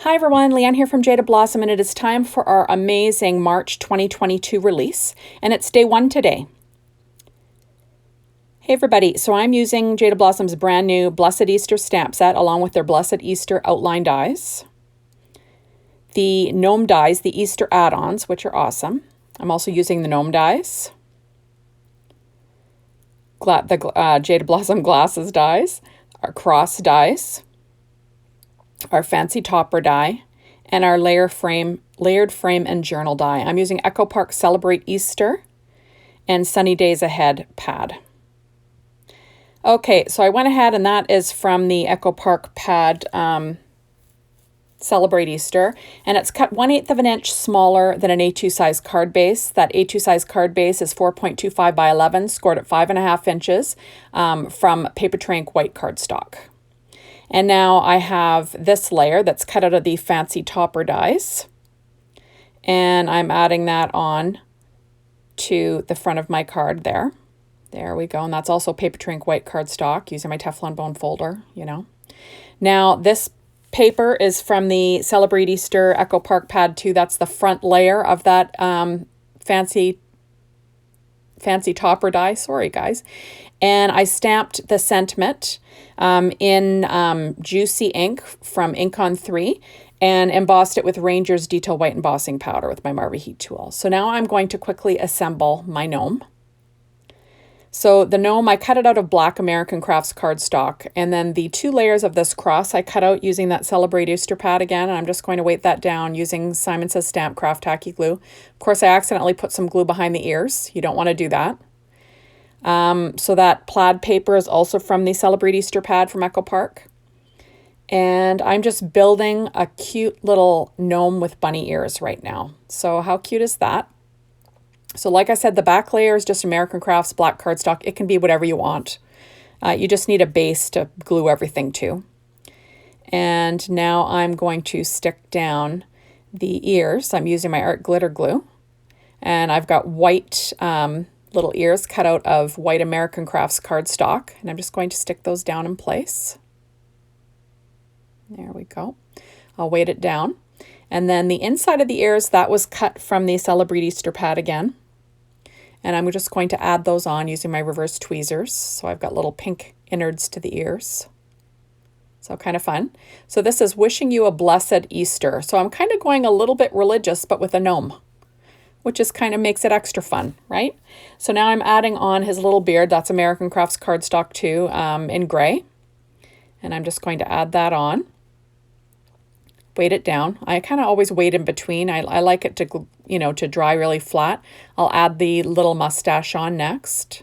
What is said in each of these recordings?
Hi everyone, Leanne here from Jaded Blossom, and it is time for our amazing March 2022 release, and it's day 1 today. Hey everybody, so I'm using Jaded Blossom's brand new Blessed Easter stamp set along with their Blessed Easter outline dies, the Gnome dies, the Easter Add Ons, which are awesome. I'm also using the Gnome dies, the Jaded Blossom Glasses dies, our cross dies, our fancy topper die, and our layered frame and journal die. I'm using Echo Park Celebrate Easter and Sunny Days Ahead pad. Okay, so I went ahead, and that is from the Echo Park pad Celebrate Easter, and it's cut 1/8 of an inch smaller than an A2 size card base. That A2 size card base is 4.25 by 11, scored at 5.5 inches from Paper Train white cardstock. And now I have this layer that's cut out of the fancy topper dies, and I'm adding that on to the front of my card there. There we go, and that's also Paper Train white cardstock using my Teflon bone folder, you know. Now this paper is from the Celebrate Easter Echo Park Pad 2. That's the front layer of that fancy topper die. Sorry, guys. And I stamped the sentiment in Juicy ink from Ink on 3 and embossed it with Ranger's Detail White Embossing Powder with my Marva Heat tool. So now I'm going to quickly assemble my gnome. So the gnome, I cut it out of black American Crafts cardstock, and then the 2 layers of this cross I cut out using that Celebrate Easter pad again, and I'm just going to weight that down using Simon Says Stamp Craft Tacky Glue. Of course, I accidentally put some glue behind the ears. You don't want to do that. So that plaid paper is also from the Celebrate Easter pad from Echo Park. And I'm just building a cute little gnome with bunny ears right now. So how cute is that? So like I said, the back layer is just American Crafts black cardstock. It can be whatever you want. You just need a base to glue everything to. And now I'm going to stick down the ears. I'm using my Art Glitter Glue. And I've got white little ears cut out of white American Crafts cardstock. And I'm just going to stick those down in place. There we go. I'll weight it down. And then the inside of the ears, that was cut from the Celebrate Easter pad again. And I'm just going to add those on using my reverse tweezers. So I've got little pink innards to the ears. So kind of fun. So this is Wishing You a Blessed Easter. So I'm kind of going a little bit religious, but with a gnome, which just kind of makes it extra fun, right? So now I'm adding on his little beard. That's American Crafts cardstock too, in gray. And I'm just going to add that on. Weight it down. I kind of always weight in between. I like it to, to dry really flat. I'll add the little mustache on next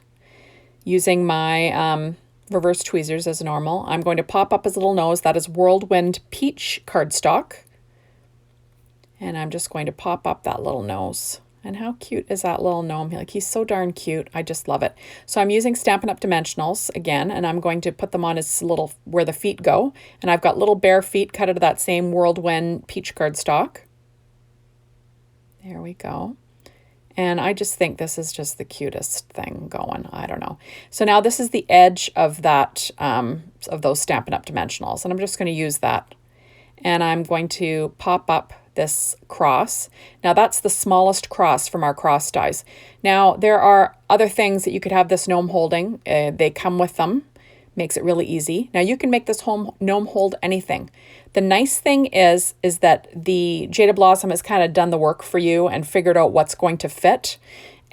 using my reverse tweezers as normal. I'm going to pop up his little nose. That is Whirlwind Peach cardstock. And I'm just going to pop up that little nose. And how cute is that little gnome? Like, he's so darn cute. I just love it. So I'm using Stampin' Up! Dimensionals again, and I'm going to put them on his little, where the feet go. And I've got little bare feet cut out of that same Whirlwind Peach cardstock. There we go. And I just think this is just the cutest thing going. I don't know. So now this is the edge of that, of those Stampin' Up! Dimensionals. And I'm just going to use that. And I'm going to pop up this cross. Now that's the smallest cross from our cross dies. Now there are other things that you could have this gnome holding. They come with them. Makes it really easy. Now you can make this gnome hold anything. The nice thing is that the Jaded Blossom has kind of done the work for you and figured out what's going to fit,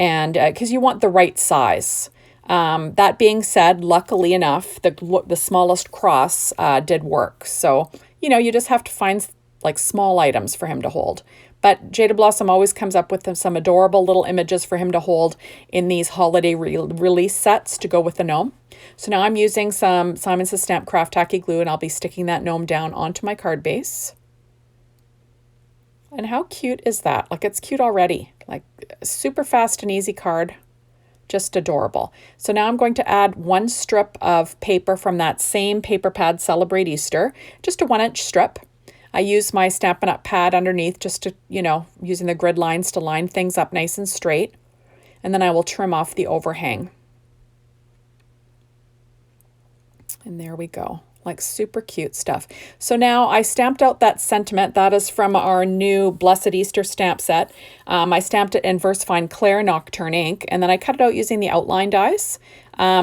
and because you want the right size. That being said, luckily enough, the smallest cross did work. So, you just have to find like small items for him to hold. But Jaded Blossom always comes up with some adorable little images for him to hold in these holiday release sets to go with the gnome. So now I'm using some Simon Says Stamp Craft Tacky Glue, and I'll be sticking that gnome down onto my card base. And how cute is that? Like, it's cute already. Like, super fast and easy card. Just adorable. So now I'm going to add 1 strip of paper from that same paper pad Celebrate Easter, just a 1-inch strip. I use my Stampin' Up! Pad underneath just to, using the grid lines to line things up nice and straight. And then I will trim off the overhang. And there we go. Like super cute stuff. So now I stamped out that sentiment. That is from our new Blessed Easter stamp set. I stamped it in VersaFine Claire Nocturne ink, and then I cut it out using the outline dies.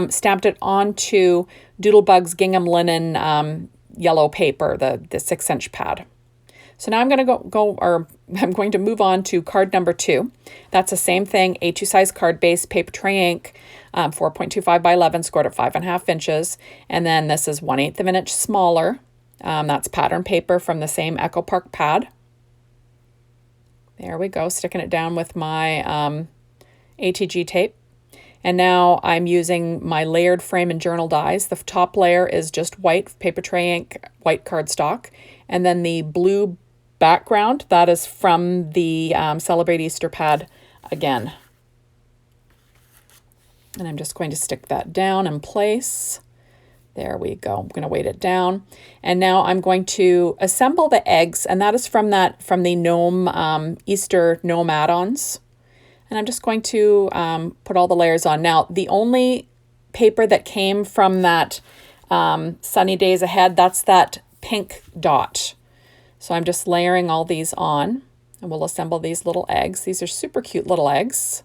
Stamped it onto Doodlebug's gingham linen yellow paper, the 6-inch pad. So now I'm going to I'm going to move on to card number 2. That's the same thing, A2 size card base, paper tray ink, 4.25 by 11, scored at 5.5 inches. And then this is 1/8 of an inch smaller. That's pattern paper from the same Echo Park pad. There we go, sticking it down with my ATG tape. And now I'm using my layered frame and journal dies. The top layer is just white paper tray ink, white cardstock. And then the blue background, that is from the Celebrate Easter pad again. And I'm just going to stick that down in place. There we go. I'm going to weight it down. And now I'm going to assemble the eggs, and that is from the Gnome Easter Gnome Add Ons. And I'm just going to put all the layers on. Now, the only paper that came from that Sunny Days Ahead, that's that pink dot. So I'm just layering all these on, and we'll assemble these little eggs. These are super cute little eggs.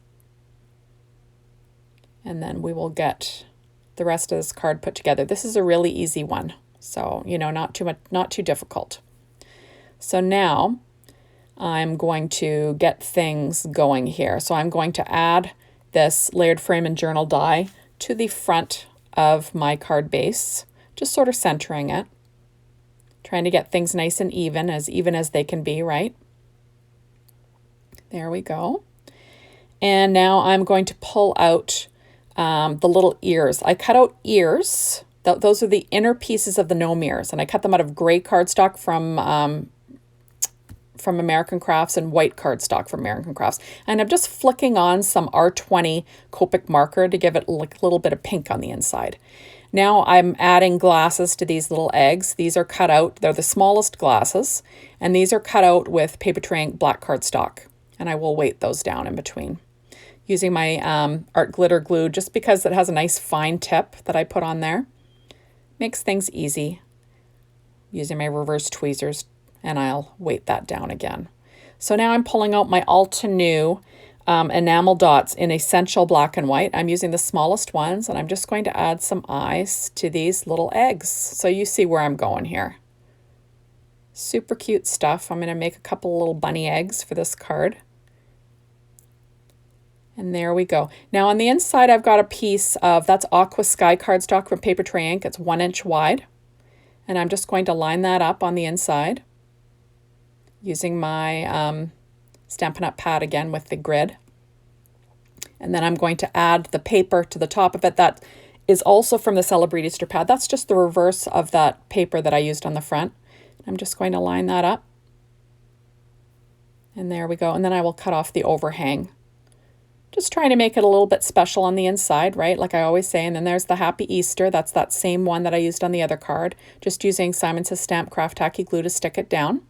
And then we will get the rest of this card put together. This is a really easy one, so, you know, not too difficult. So now I'm going to get things going here. So I'm going to add this layered frame and journal die to the front of my card base, just sort of centering it. Trying to get things nice and even as they can be, right? There we go. And now I'm going to pull out the little ears. I cut out ears. Those are the inner pieces of the gnome ears, and I cut them out of gray cardstock from American Crafts and white cardstock from American Crafts. And I'm just flicking on some R20 Copic marker to give it like a little bit of pink on the inside. Now I'm adding glasses to these little eggs. These are cut out. They're the smallest glasses, and these are cut out with paper tray ink black cardstock. And I will weight those down in between. Using my art glitter glue, just because it has a nice fine tip that I put on there. Makes things easy. Using my reverse tweezers, and I'll weight that down again. So now I'm pulling out my Altenew enamel dots in Essential Black and White. I'm using the smallest ones, and I'm just going to add some eyes to these little eggs. So you see where I'm going here. Super cute stuff. I'm going to make a couple little bunny eggs for this card. And there we go. Now on the inside, I've got a piece of, that's Aqua Sky cardstock from Paper Tray Ink. It's 1 inch wide. And I'm just going to line that up on the inside using my Stampin' Up! Pad again with the grid. And then I'm going to add the paper to the top of it. That is also from the Celebrate Easter pad. That's just the reverse of that paper that I used on the front. I'm just going to line that up. And there we go. And then I will cut off the overhang. Just trying to make it a little bit special on the inside, right? Like I always say. And then there's the Happy Easter. That's that same one that I used on the other card. Just using Simon Says Stamp Craft Tacky Glue to stick it down.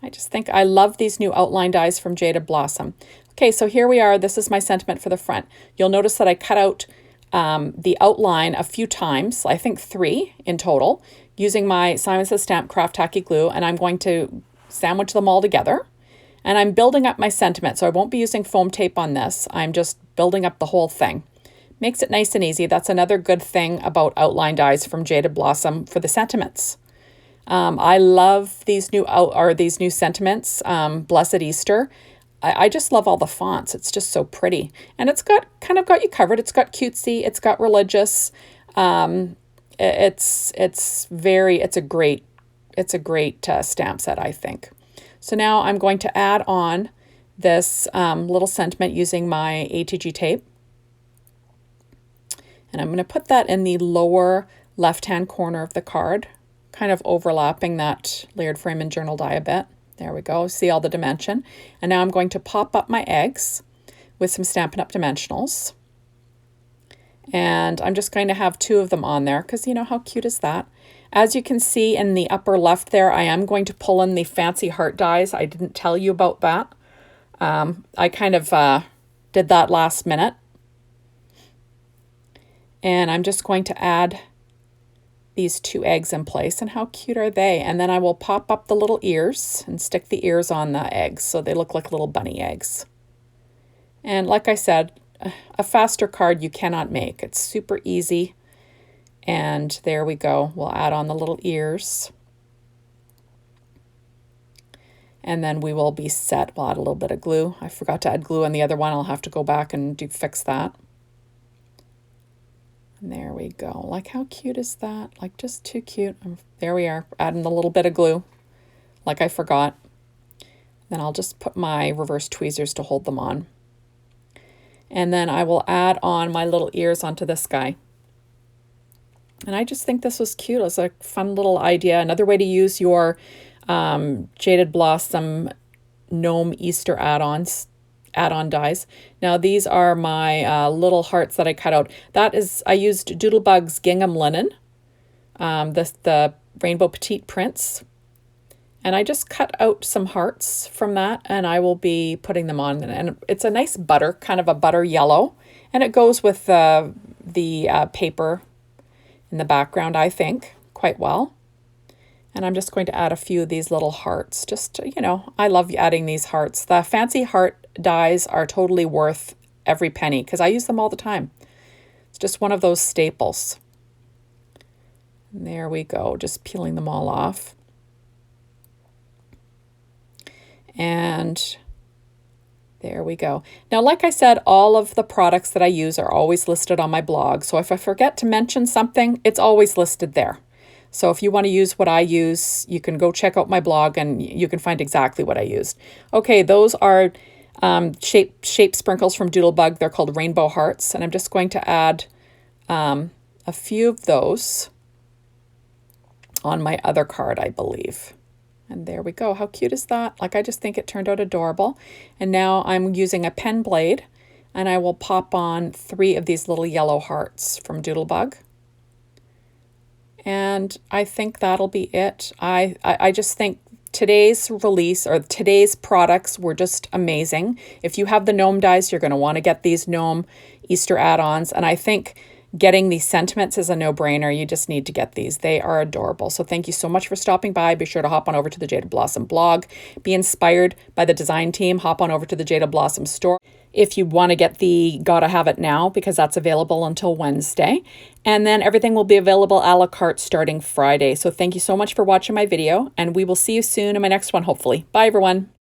I just think I love these new outline dies from Jaded Blossom. Okay, so here we are. This is my sentiment for the front. You'll notice that I cut out the outline a few times, I think 3 in total, using my Simon Says Stamp Craft Tacky Glue, and I'm going to sandwich them all together. And I'm building up my sentiment, so I won't be using foam tape on this. I'm just building up the whole thing. Makes it nice and easy. That's another good thing about outline dies from Jaded Blossom for the sentiments. I love these new sentiments, Blessed Easter. I just love all the fonts. It's just so pretty. And it's got you covered. It's got cutesy, it's got religious. It's a great stamp set, I think. So now I'm going to add on this little sentiment using my ATG tape. And I'm going to put that in the lower left-hand corner of the card, kind of overlapping that layered frame and journal die a bit. There we go. See all the dimension. And now I'm going to pop up my eggs with some Stampin' Up! Dimensionals. And I'm just going to have 2 of them on there because, you know, how cute is that? As you can see in the upper left there, I am going to pull in the fancy heart dies. I didn't tell you about that. I kind of did that last minute. And I'm just going to add these 2 eggs in place, and how cute are they? And then I will pop up the little ears and stick the ears on the eggs so they look like little bunny eggs. And like I said, a faster card you cannot make. It's super easy. And there we go. We'll add on the little ears. And then we will be set. We'll add a little bit of glue. I forgot to add glue on the other one. I'll have to go back and fix that. And there we go. Like, how cute is that? Like, just too cute. There we are, adding a little bit of glue, like I forgot. Then I'll just put my reverse tweezers to hold them on. And then I will add on my little ears onto this guy. And I just think this was cute. It was a fun little idea. Another way to use your Jaded Blossom Gnome Easter add-on dies. Now these are my little hearts that I cut out. That is, I used Doodlebug's gingham linen, the Rainbow Petite prints. And I just cut out some hearts from that, and I will be putting them on. And it's a nice butter, kind of a butter yellow. And it goes with the paper in the background, I think, quite well. And I'm just going to add a few of these little hearts. Just, you know, I love adding these hearts. The fancy heart dies are totally worth every penny because I use them all the time. It's just one of those staples. And there we go, just peeling them all off. And there we go. Now, like I said, all of the products that I use are always listed on my blog. So if I forget to mention something, it's always listed there. So if you want to use what I use, you can go check out my blog and you can find exactly what I used. Okay, those are shape sprinkles from Doodlebug. They're called Rainbow Hearts. And I'm just going to add a few of those on my other card, I believe. And there we go. How cute is that? Like, I just think it turned out adorable. And now I'm using a pen blade, and I will pop on 3 of these little yellow hearts from Doodlebug. And I think that'll be it. I just think today's release, or today's products, were just amazing. If you have the Gnome dies, you're going to want to get these Gnome Easter add-ons. And I think getting these sentiments is a no-brainer. You just need to get these. They are adorable. So thank you so much for stopping by. Be sure to hop on over to the Jaded Blossom blog. Be inspired by the design team. Hop on over to the Jaded Blossom store if you want to get the Gotta Have It Now, because that's available until Wednesday. And then everything will be available a la carte starting Friday. So thank you so much for watching my video, and we will see you soon in my next one, hopefully. Bye, everyone.